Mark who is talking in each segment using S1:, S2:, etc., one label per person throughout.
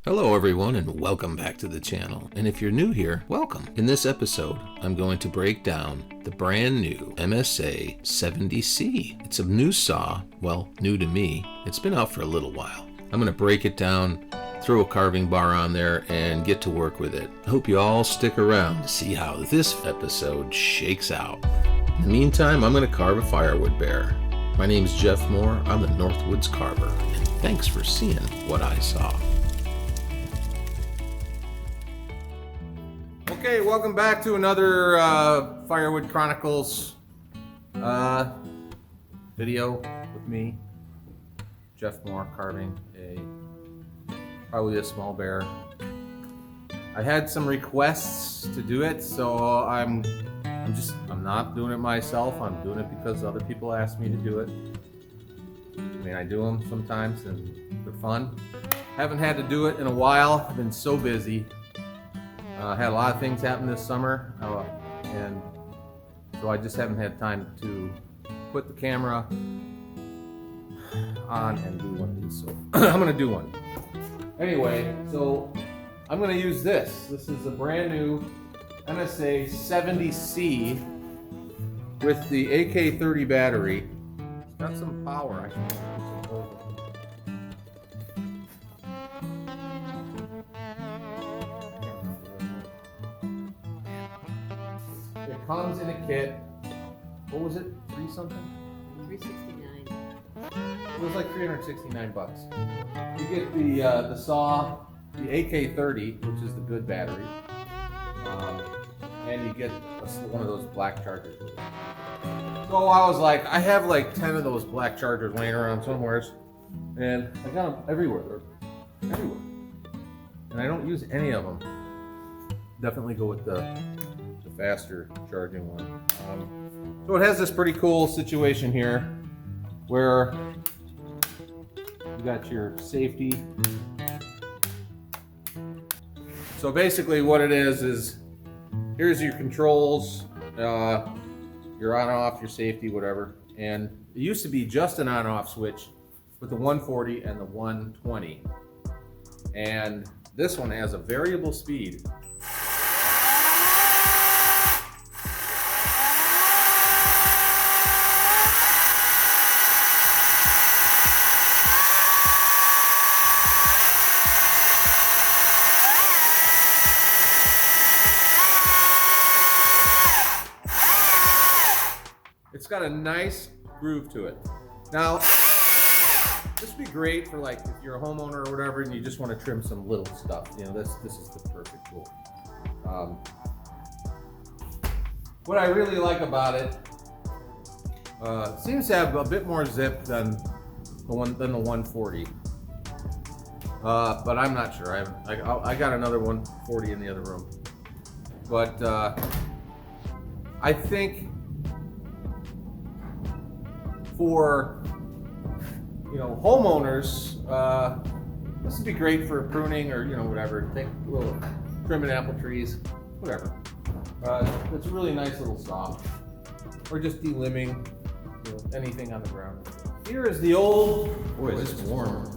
S1: Hello everyone and welcome back to the channel. And if you're new here, welcome. In this episode, I'm going to break down the brand new MSA 70C. It's a new saw, well, new to me. It's been out for a little while. I'm going to break it down, throw a carving bar on there, and get to work with it. I hope you all stick around to see how this episode shakes out. In the meantime, I'm going to carve a firewood bear. My name is Jeff Mohr. I'm the Northwoods Carver, and thanks for seeing what I saw. Okay, welcome back to another Firewood Chronicles video with me, Jeff Mohr, carving probably a small bear. I had some requests to do it, so I'm not doing it myself. I'm doing it because other people asked me to do it. I mean, I do them sometimes and they're fun. Haven't had to do it in a while. I've been so busy. Had a lot of things happen this summer, and so I just haven't had time to put the camera on and do one of these. So I'm going to do one. Anyway, so I'm going to use this. This is a brand new MSA 70C with the AK30 battery. It's got some power. It comes in a kit. What was it? $3 something?
S2: $369.
S1: It was like $369. You get the saw, the AK30, which is the good battery, and you get one of those black chargers. So I was like, I have like 10 of those black chargers laying around somewhere, and I got them everywhere. They're everywhere, and I don't use any of them. Definitely go with the faster charging one. So it has this pretty cool situation here where you got your safety. So basically what it is here's your controls, your on off, your safety, whatever. And it used to be just an on off switch with the 140 and the 120. And this one has a variable speed. It's got a nice groove to it. Now, this would be great for like if you're a homeowner or whatever and you just want to trim some little stuff. You know, this is the perfect tool. What I really like about it, seems to have a bit more zip than the 140. But I'm not sure. I got another 140 in the other room. But I think for homeowners, this would be great for pruning or whatever. Take a little trimming apple trees, whatever. It's a really nice little saw, or just delimbing anything on the ground. Here is the old. Boy, is this warm?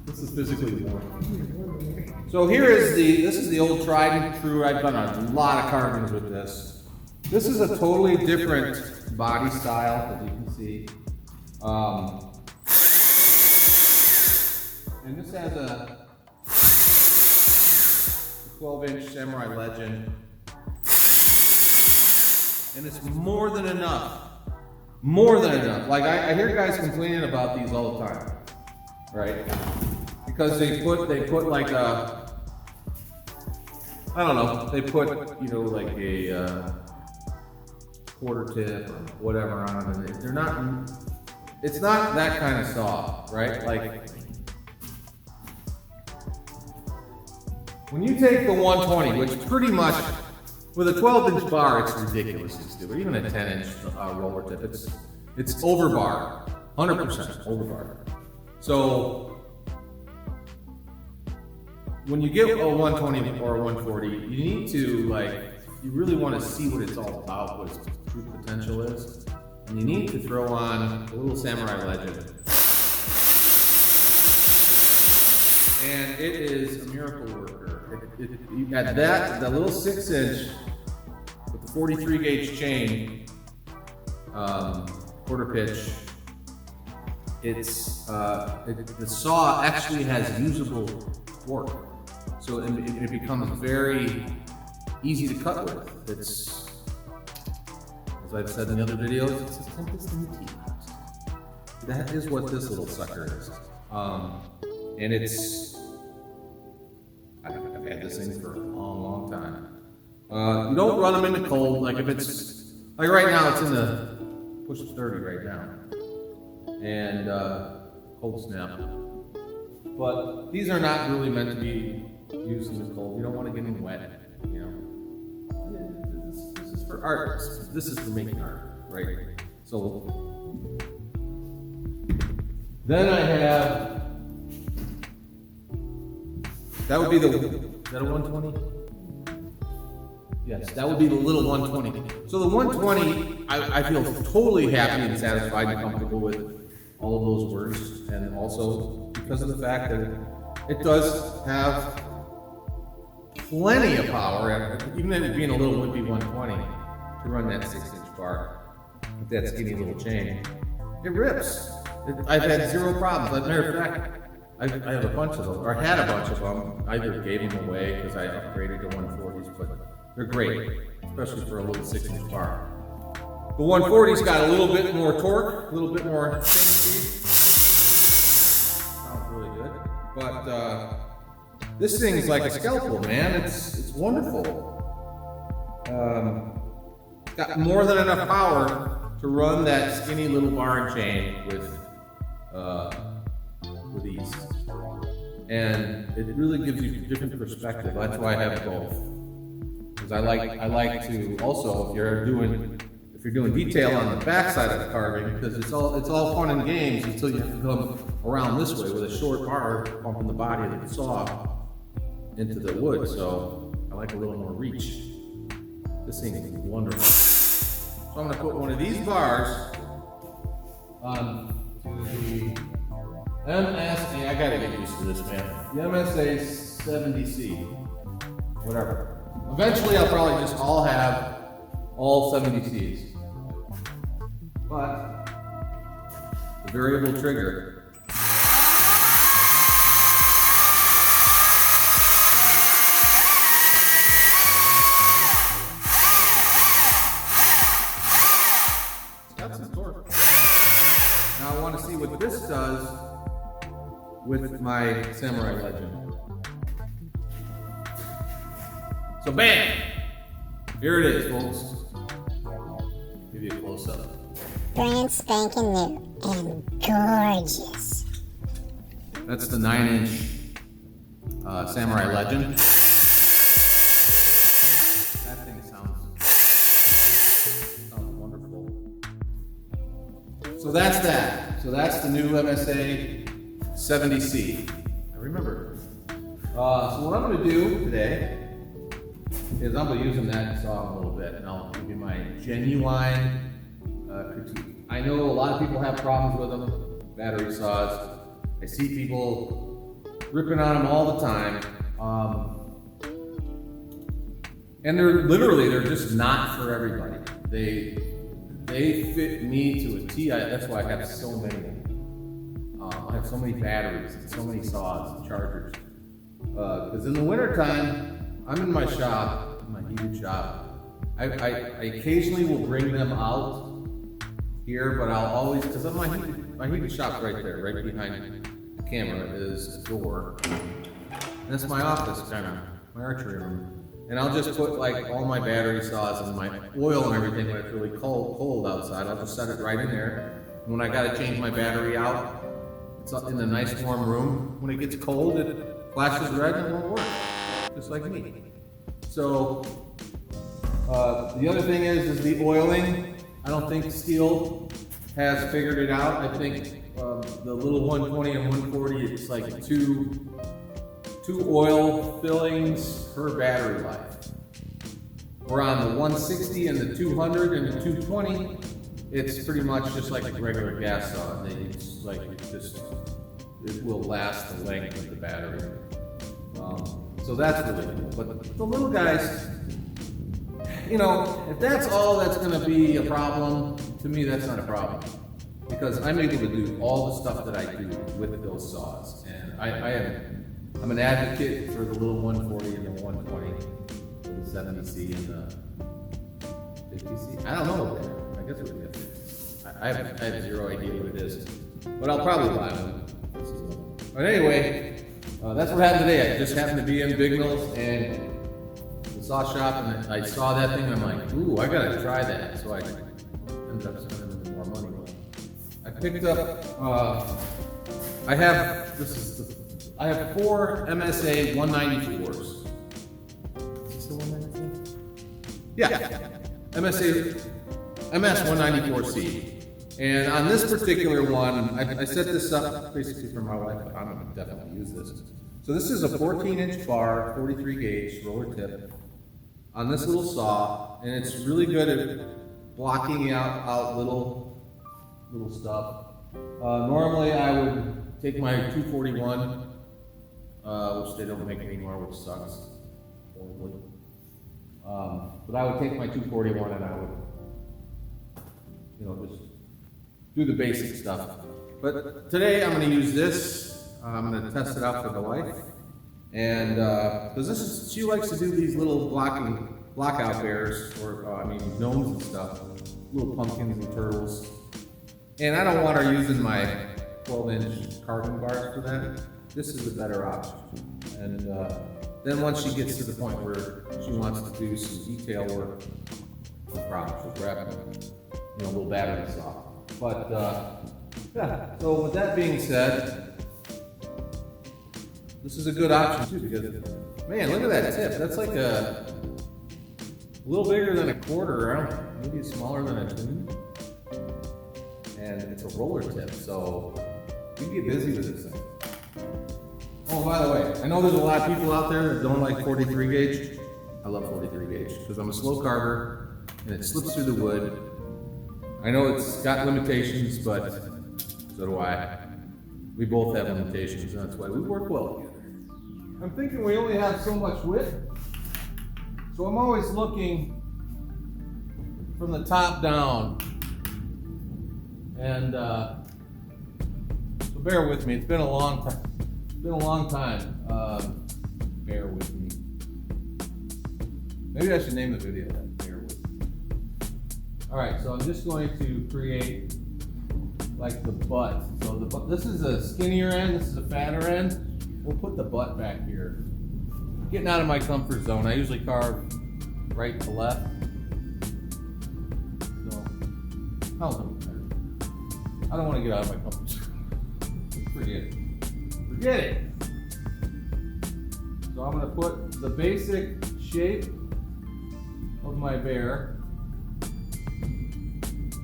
S1: This is physically warm. So here is this is the old tried and true. I've done a lot of carvings with this. This is a totally different body style, as you can see. And this has a 12-inch Samurai Legend. And it's more than enough. More than enough. Like I hear guys complaining about these all the time, right? Because they put like a, I don't know, they put like a quarter tip or whatever on them, and they're not. It's not that kind of saw, right? Like when you take the 120, which pretty much with a 12-inch bar, it's ridiculously stupid. Even a 10-inch roller tip, it's over bar, 100% over bar. So when you get a 120 or a 140, you need to you really want to see what it's all about, what its true potential is, and you need to throw on a little Samurai Legend. and it is a miracle worker. At that little 6-inch with the 43 gauge chain, quarter pitch, the saw actually has usable torque, so it becomes very easy to cut with. It's, as I've said in the other videos, it's the simplest in the tea house. That is what this little sucker is. And I've had this thing for a long, long time. You don't run them into cold, like if it's, like right now it's in the push 30 right now. And cold snap. But these are not really meant to be used in the cold. You don't want to get them wet, you know. This is for art. This is for making art, right? So then I have, that would be the, is that a 120? Yes, that would be the little 120. So the 120, I feel totally happy and satisfied and comfortable with all of those words, and also because of the fact that it does have plenty of power, even if it being a little wimpy 120, to run that 6-inch bar with that skinny little chain. It rips. I've had zero problems. As a matter of fact, I have a bunch of them, or had a bunch of them. I either gave them away because I upgraded to 140s, but they're great, especially for a little 6-inch bar. The 140's got a little bit more torque, a little bit more chain speed. Sounds really good. But this thing's like a scalpel, man. It's wonderful. Got more than enough power to run that skinny little bar and chain with ease. And it really gives you a different perspective. That's why I have both. Because I like to also, if you're doing detail on the back side of the carving, because it's all fun and games until you have to come around this way with a short bar pumping the body of the saw into the wood. So I like a little more reach. This thing is wonderful. So I'm going to put one of these bars on to the MSA. I got to get used to this, man. The MSA 70C, whatever. Eventually, I'll probably just have all 70Cs. But the variable trigger. It's got some torque. Now I want to see what this does with my Samurai Legend. So bam! Here it is, folks. Give you a close-up.
S3: Brand spanking new and gorgeous.
S1: That's the 9-inch Samurai Legend. That thing sounds wonderful. So that's that. So that's the new MSA 70C. I remember. So what I'm going to do today is I'm going to be using that saw a little bit, and I'll give you my genuine critique. I know a lot of people have problems with them, battery saws. I see people ripping on them all the time. And they're just not for everybody. They fit me to a T. That's why I have so many. I have so many batteries and so many saws and chargers. Because in the wintertime, I'm in my shop, in my heated shop. I occasionally will bring them out here, but I'll always, because my heated shop's right there, right behind the camera is a door. And that's my office, kind of, my archery room. And I'll just put like all my battery saws and my oil and everything when it's really cold outside. I'll just set it right in there. And when I gotta change my battery out, it's in a nice warm room. When it gets cold, it flashes red and it won't work. Just like me. So the other thing is the oiling. I don't think Stihl has figured it out. I think the little 120 and 140, it's like two oil fillings per battery life. We're on the 160 and the 200 and the 220. It's pretty much just like a regular gas saw. It's like just it will last the length of the battery. So that's really cool. But the little guys, you know, if that's all that's going to be a problem, to me that's not a problem. Because I'm able to do all the stuff that I do with those saws. And I'm an advocate for the little 140 and the 120, the 70C and the 50C. I don't know what they are. I guess what it is. I have zero idea what it is. But I'll probably buy one. But anyway, that's what happened today. I just happened to be in Big Mills and the saw shop, and I saw that thing, and I'm like, ooh, I gotta try that. So I ended up spending a little more money. I picked up, I have 4 MSA 194s. Is this the 194? Yeah, MS 194C. And on this particular one, I set this up basically for my wife, but I'm gonna definitely use this. So this is a 14-inch bar, 43 gauge roller tip on this little saw, and it's really good at blocking out little stuff. Normally I would take my 241, which they don't make anymore, which sucks horribly. But I would take my 241 and I would, you know, just do the basic stuff. But today I'm going to use this. I'm going to test it out for the wife, and because she likes to do these little blockout bears, or gnomes and stuff, little pumpkins and turtles. And I don't want her using my 12-inch carbon bars for that. This is a better option. And then once she gets to the point where she wants to do some detail work, no problem. She'll grab a little battery saw. But yeah. So with that being said, this is a good option too, because man, look at that tip. That's like a little bigger than a quarter, maybe smaller than a tune. And it's a roller tip, so you can get busy with this thing. Oh, by the way, I know there's a lot of people out there that don't like 43 gauge. I love 43 gauge because I'm a slow carver and it slips through the wood. I know it's got limitations, but so do I. We both have limitations, and that's why we work well together. I'm thinking we only have so much width, so I'm always looking from the top down. And so bear with me. It's been a long time. Bear with me. Maybe I should name the video that. Bear with me. All right. So I'm just going to create like the butt. So this is a skinnier end. This is a fatter end. We'll put the butt back here. Getting out of my comfort zone. I usually carve right to left. So I don't want to get out of my comfort zone. Forget it. So I'm going to put the basic shape of my bear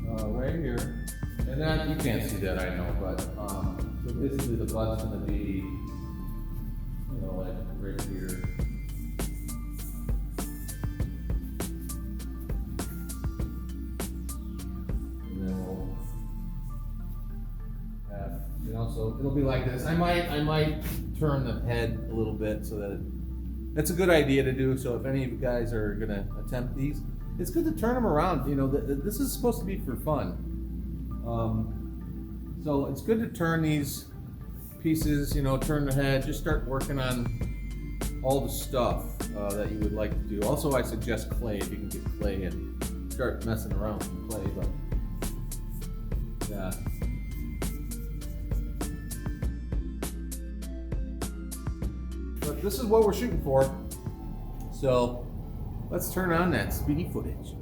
S1: right here. And then you can't see that, I know, but so basically the butt's going to be, like right here. So it'll be like this. I might turn the head a little bit so that that's a good idea to do. So if any of you guys are gonna attempt these, it's good to turn them around. This is supposed to be for fun. So it's good to turn these pieces. Turn the head. Just start working on all the stuff that you would like to do. Also, I suggest clay if you can get clay and start messing around with clay. But yeah. But this is what we're shooting for. So let's turn on that speedy footage.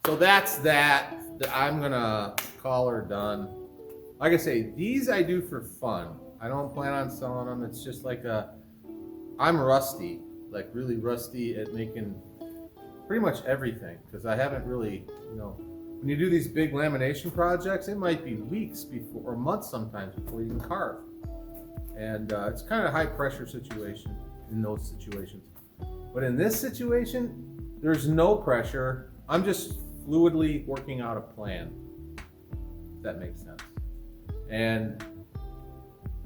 S1: So that's that. I'm gonna call her done. Like I say, these I do for fun. I don't plan on selling them. It's just like I'm rusty, like really rusty at making pretty much everything, because I haven't really, when you do these big lamination projects, it might be weeks before, or months sometimes, before you can carve. And it's kind of a high pressure situation in those situations. But in this situation, there's no pressure. I'm just fluidly working out a plan, if that makes sense. And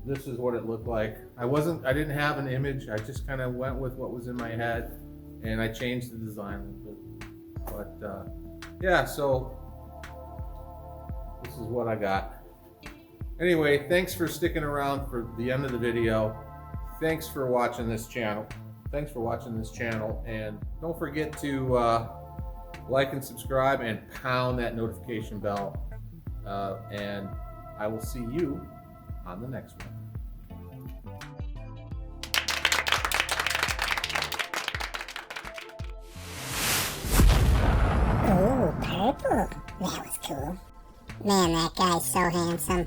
S1: this is what it looked like. I didn't have an image. I just kind of went with what was in my head, and I changed the design a little bit. But yeah, so this is what I got. Anyway, thanks for sticking around for the end of the video. Thanks for watching this channel. And don't forget to like and subscribe and pound that notification bell. And I will see you on the next one.
S3: Ooh, purple. That was cool. Man, that guy's so handsome.